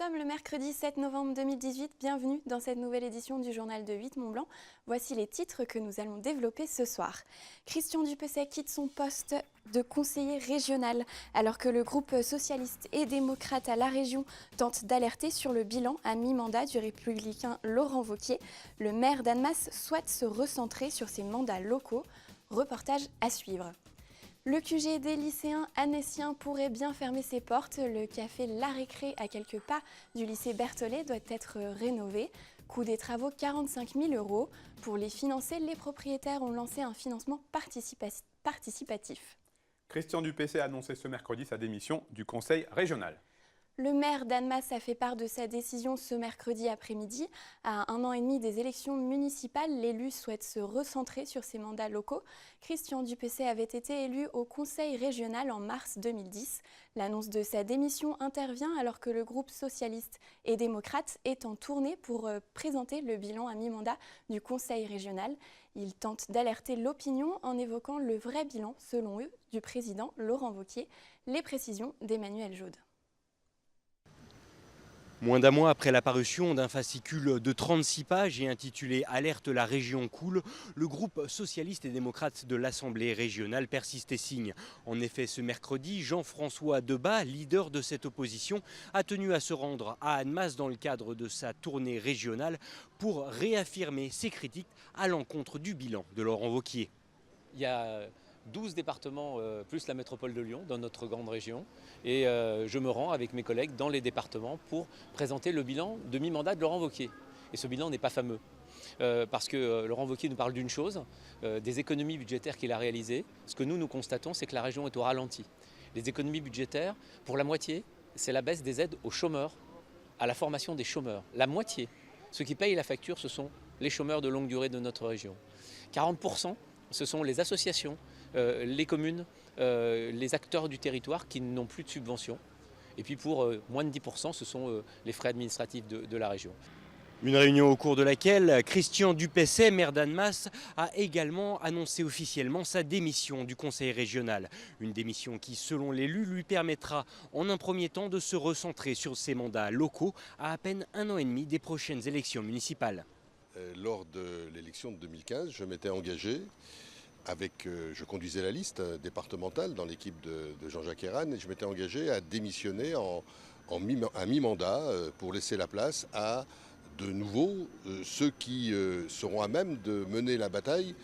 sommes le mercredi 7 novembre 2018. Bienvenue dans cette nouvelle édition du journal de 8 Mont-Blanc. Voici les titres que nous allons développer ce soir. Christian Dupessay quitte son poste de conseiller régional alors que le groupe socialiste et démocrate à la région tente d'alerter sur le bilan à mi-mandat du républicain Laurent Wauquiez. Le maire d'Annemasse souhaite se recentrer sur ses mandats locaux. Reportage à suivre. Le QG des lycéens annéciens pourrait bien fermer ses portes. Le café La Récré, à quelques pas du lycée Berthollet, doit être rénové. Coût des travaux 45 000 €. Pour les financer, les propriétaires ont lancé un financement participatif. Christian Dupessay a annoncé ce mercredi sa démission du conseil régional. Le maire d'Annemasse a fait part de sa décision ce mercredi après-midi. À 1 an et demi des élections municipales, l'élu souhaite se recentrer sur ses mandats locaux. Christian Dupessay avait été élu au conseil régional en mars 2010. L'annonce de sa démission intervient alors que le groupe socialiste et démocrate est en tournée pour présenter le bilan à mi-mandat du conseil régional. Il tente d'alerter l'opinion en évoquant le vrai bilan, selon eux, du président Laurent Wauquiez. Les précisions d'Emmanuel Jaude. Moins d'un mois après la parution d'un fascicule de 36 pages et intitulé « Alerte, la région coule », le groupe socialiste et démocrate de l'Assemblée régionale persiste et signe. En effet, ce mercredi, Jean-François Debat, leader de cette opposition, a tenu à se rendre à Annemasse dans le cadre de sa tournée régionale pour réaffirmer ses critiques à l'encontre du bilan de Laurent Wauquiez. Il y a 12 départements plus la métropole de Lyon dans notre grande région et je me rends avec mes collègues dans les départements pour présenter le bilan de mi-mandat de Laurent Wauquiez. Et ce bilan n'est pas fameux parce que Laurent Wauquiez nous parle d'une chose, des économies budgétaires qu'il a réalisées. Ce que nous constatons, c'est que la région est au ralenti. Les économies budgétaires, pour la moitié, c'est la baisse des aides aux chômeurs, à la formation des chômeurs. La moitié, ceux qui payent la facture, ce sont les chômeurs de longue durée de notre région. 40%, ce sont les associations, les communes, les acteurs du territoire qui n'ont plus de subventions. Et puis pour moins de 10%, ce sont les frais administratifs de la région. Une réunion au cours de laquelle Christian Dupessay, maire d'Annemasse, a également annoncé officiellement sa démission du conseil régional. Une démission qui, selon l'élu, lui permettra en un premier temps de se recentrer sur ses mandats locaux à peine 1 an et demi des prochaines élections municipales. Lors de l'élection de 2015, je m'étais engagé je conduisais la liste départementale dans l'équipe de Jean-Jacques Herrane et je m'étais engagé à démissionner à mi-mandat pour laisser la place à de nouveau ceux qui seront à même de mener la bataille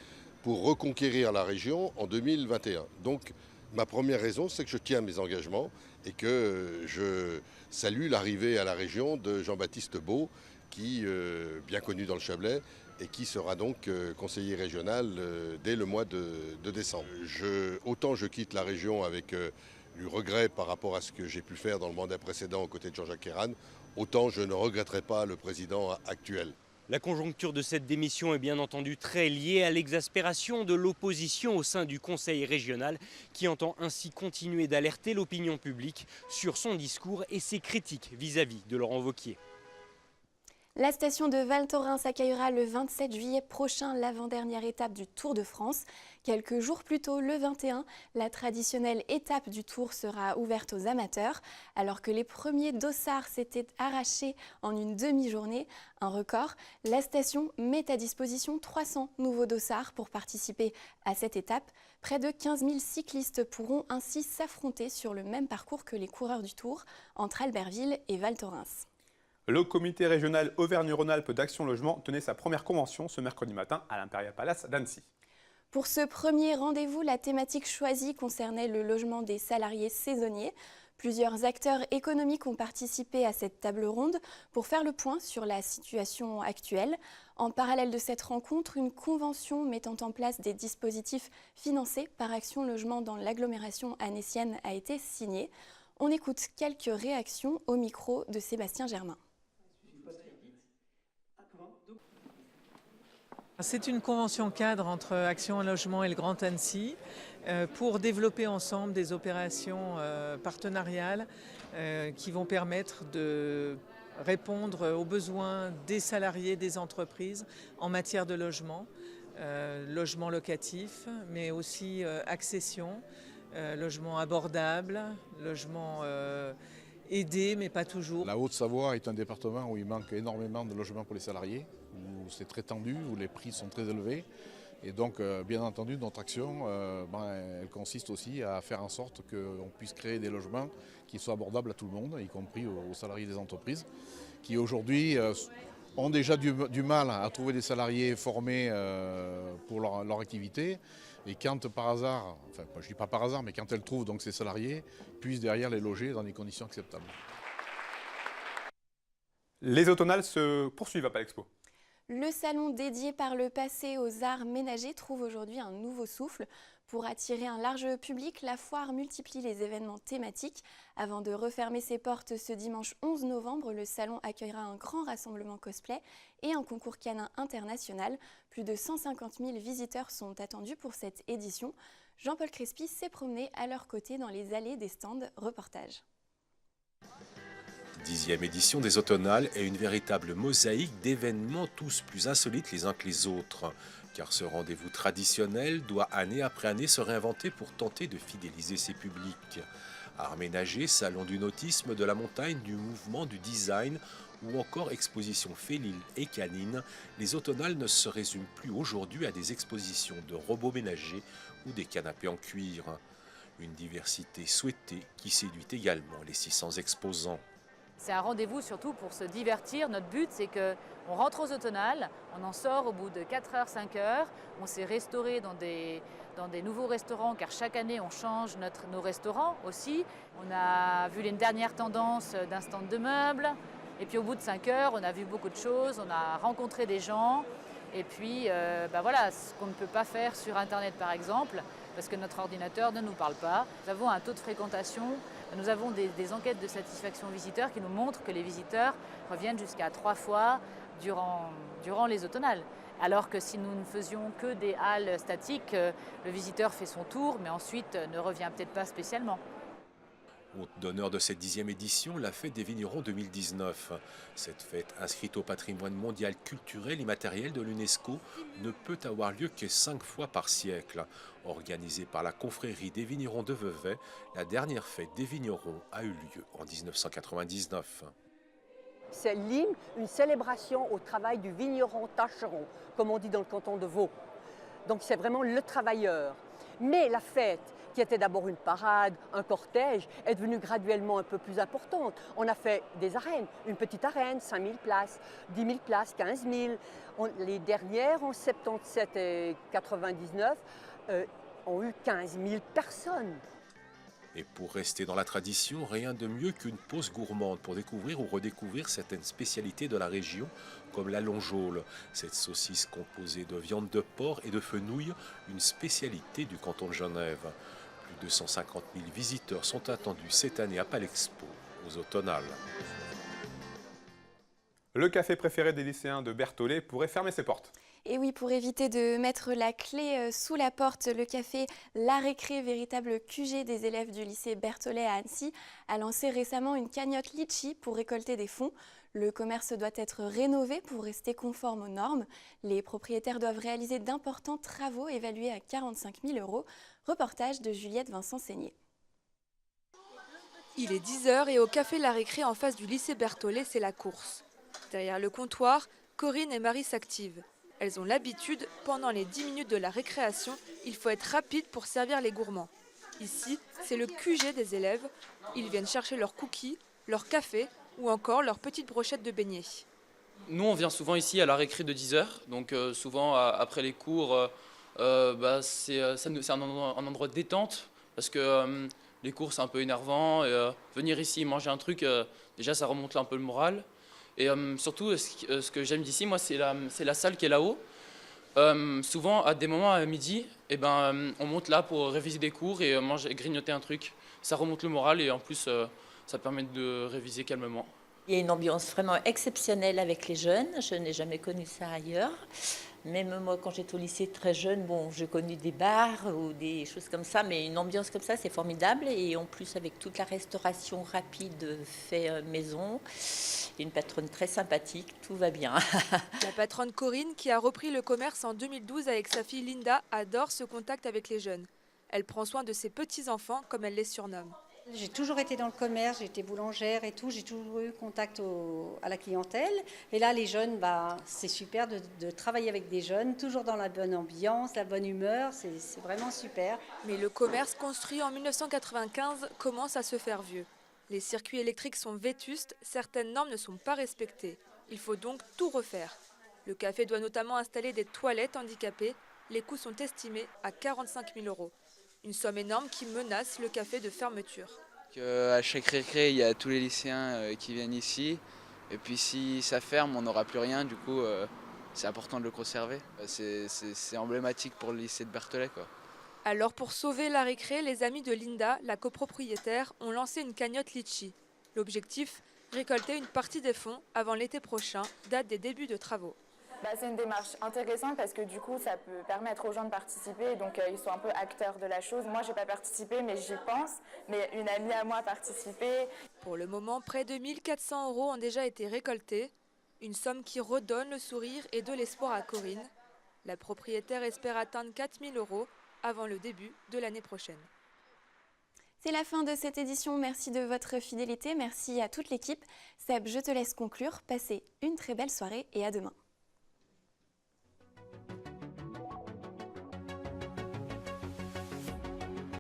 pour reconquérir la région en 2021. Donc ma première raison, c'est que je tiens mes engagements et que je salue l'arrivée à la région de Jean-Baptiste Beau, qui, bien connu dans le Chablais, et qui sera donc conseiller régional dès le mois de décembre. Autant je quitte la région avec du regret par rapport à ce que j'ai pu faire dans le mandat précédent aux côtés de Jean-Jacques Herrane, autant je ne regretterai pas le président actuel. La conjoncture de cette démission est bien entendu très liée à l'exaspération de l'opposition au sein du conseil régional qui entend ainsi continuer d'alerter l'opinion publique sur son discours et ses critiques vis-à-vis de Laurent Wauquiez. La station de Val Thorens accueillera le 27 juillet prochain l'avant-dernière étape du Tour de France. Quelques jours plus tôt, le 21, la traditionnelle étape du Tour sera ouverte aux amateurs. Alors que les premiers dossards s'étaient arrachés en une demi-journée, un record, la station met à disposition 300 nouveaux dossards pour participer à cette étape. Près de 15 000 cyclistes pourront ainsi s'affronter sur le même parcours que les coureurs du Tour entre Albertville et Val Thorens. Le comité régional Auvergne-Rhône-Alpes d'Action Logement tenait sa première convention ce mercredi matin à l'Imperial Palace d'Annecy. Pour ce premier rendez-vous, la thématique choisie concernait le logement des salariés saisonniers. Plusieurs acteurs économiques ont participé à cette table ronde pour faire le point sur la situation actuelle. En parallèle de cette rencontre, une convention mettant en place des dispositifs financés par Action Logement dans l'agglomération annécienne a été signée. On écoute quelques réactions au micro de Sébastien Germain. C'est une convention cadre entre Action Logement et le Grand Annecy pour développer ensemble des opérations partenariales qui vont permettre de répondre aux besoins des salariés, des entreprises en matière de logement, logement locatif, mais aussi accession, logement abordable, logement aider, mais pas toujours. La Haute-Savoie est un département où il manque énormément de logements pour les salariés, où c'est très tendu, où les prix sont très élevés. Et donc, bien entendu, notre action, elle consiste aussi à faire en sorte qu'on puisse créer des logements qui soient abordables à tout le monde, y compris aux salariés des entreprises, qui aujourd'hui ont déjà du mal à trouver des salariés formés pour leur activité. Et quand par hasard, enfin je ne dis pas par hasard, mais quand elles trouvent donc ces salariés, puissent derrière les loger dans des conditions acceptables. Les automnales se poursuivent à Palexpo. Le salon dédié par le passé aux arts ménagers trouve aujourd'hui un nouveau souffle. Pour attirer un large public, la foire multiplie les événements thématiques. Avant de refermer ses portes ce dimanche 11 novembre, le salon accueillera un grand rassemblement cosplay et un concours canin international. Plus de 150 000 visiteurs sont attendus pour cette édition. Jean-Paul Crespi s'est promené à leur côté dans les allées des stands. Reportage. 10e édition des Automnales est une véritable mosaïque d'événements tous plus insolites les uns que les autres. Car ce rendez-vous traditionnel doit année après année se réinventer pour tenter de fidéliser ses publics. Art ménager, salon du nautisme, de la montagne, du mouvement, du design ou encore expositions féline et canine, les Automnales ne se résument plus aujourd'hui à des expositions de robots ménagers ou des canapés en cuir. Une diversité souhaitée qui séduit également les 600 exposants. C'est un rendez-vous surtout pour se divertir. Notre but, c'est qu'on rentre aux Automnales, on en sort au bout de 4 heures, 5 heures. On s'est restauré dans des nouveaux restaurants, car chaque année, on change nos restaurants aussi. On a vu les dernières tendances d'un stand de meubles. Et puis au bout de 5 heures, on a vu beaucoup de choses, on a rencontré des gens. Et puis, voilà, ce qu'on ne peut pas faire sur Internet, par exemple, parce que notre ordinateur ne nous parle pas. Nous avons un taux de fréquentation. Nous avons des enquêtes de satisfaction visiteurs qui nous montrent que les visiteurs reviennent jusqu'à 3 fois durant les Automnales. Alors que si nous ne faisions que des halles statiques, le visiteur fait son tour, mais ensuite ne revient peut-être pas spécialement. Hôte d'honneur de cette 10e édition, la Fête des Vignerons 2019. Cette fête, inscrite au patrimoine mondial culturel immatériel de l'UNESCO, ne peut avoir lieu que 5 fois par siècle. Organisée par la confrérie des Vignerons de Vevey, la dernière fête des Vignerons a eu lieu en 1999. C'est l'hymne, une célébration au travail du vigneron tâcheron, comme on dit dans le canton de Vaud. Donc c'est vraiment le travailleur. Mais la fête, qui était d'abord une parade, un cortège, est devenue graduellement un peu plus importante. On a fait des arènes, une petite arène, 5 000 places, 10 000 places, 15 000. Les dernières, en 77 et 99, ont eu 15 000 personnes. Et pour rester dans la tradition, rien de mieux qu'une pause gourmande pour découvrir ou redécouvrir certaines spécialités de la région, comme la longeole, cette saucisse composée de viande de porc et de fenouil, une spécialité du canton de Genève. Plus de 150 000 visiteurs sont attendus cette année à Palexpo, aux Automnales. Le café préféré des lycéens de Berthollet pourrait fermer ses portes. Et oui, pour éviter de mettre la clé sous la porte, le café La Récré, véritable QG des élèves du lycée Berthollet à Annecy, a lancé récemment une cagnotte litchi pour récolter des fonds. Le commerce doit être rénové pour rester conforme aux normes. Les propriétaires doivent réaliser d'importants travaux évalués à 45 000 €. Reportage de Juliette Vincent-Seigné. Il est 10h et au café La Récré en face du lycée Berthollet, c'est la course. Derrière le comptoir, Corinne et Marie s'activent. Elles ont l'habitude, pendant les 10 minutes de la récréation, il faut être rapide pour servir les gourmands. Ici, c'est le QG des élèves. Ils viennent chercher leurs cookies, leur café ou encore leurs petites brochettes de beignets. Nous, on vient souvent ici à la récré de 10h, donc souvent après les cours, c'est un endroit de détente, parce que les cours c'est un peu énervant, et venir ici manger un truc, déjà ça remonte un peu le moral. Et surtout, ce que j'aime d'ici, moi, c'est la salle qui est là-haut. Souvent, à des moments à midi, on monte là pour réviser des cours et grignoter un truc. Ça remonte le moral et en plus, ça permet de réviser calmement. Il y a une ambiance vraiment exceptionnelle avec les jeunes. Je n'ai jamais connu ça ailleurs. Même moi, quand j'étais au lycée très jeune, j'ai connu des bars ou des choses comme ça, mais une ambiance comme ça, c'est formidable. Et en plus, avec toute la restauration rapide fait maison, une patronne très sympathique, tout va bien. La patronne Corinne, qui a repris le commerce en 2012 avec sa fille Linda, adore ce contact avec les jeunes. Elle prend soin de ses petits-enfants, comme elle les surnomme. J'ai toujours été dans le commerce, j'ai été boulangère et tout, j'ai toujours eu contact à la clientèle. Et là, les jeunes, c'est super de travailler avec des jeunes, toujours dans la bonne ambiance, la bonne humeur, c'est vraiment super. Mais le commerce construit en 1995 commence à se faire vieux. Les circuits électriques sont vétustes, certaines normes ne sont pas respectées. Il faut donc tout refaire. Le café doit notamment installer des toilettes handicapées. Les coûts sont estimés à 45 000 €. Une somme énorme qui menace le café de fermeture. À chaque récré, il y a tous les lycéens qui viennent ici. Et puis si ça ferme, on n'aura plus rien. Du coup, c'est important de le conserver. C'est emblématique pour le lycée de Berthollet, quoi. Alors pour sauver la récré, les amis de Linda, la copropriétaire, ont lancé une cagnotte litchi. L'objectif, récolter une partie des fonds avant l'été prochain, date des débuts de travaux. C'est une démarche intéressante parce que du coup ça peut permettre aux gens de participer, donc ils sont un peu acteurs de la chose. Moi j'ai pas participé mais j'y pense, mais une amie à moi a participé. Pour le moment, près de 1 400 € ont déjà été récoltés, une somme qui redonne le sourire et de l'espoir à Corinne. La propriétaire espère atteindre 4 000 € avant le début de l'année prochaine. C'est la fin de cette édition, merci de votre fidélité, merci à toute l'équipe. Seb, je te laisse conclure, passez une très belle soirée et à demain.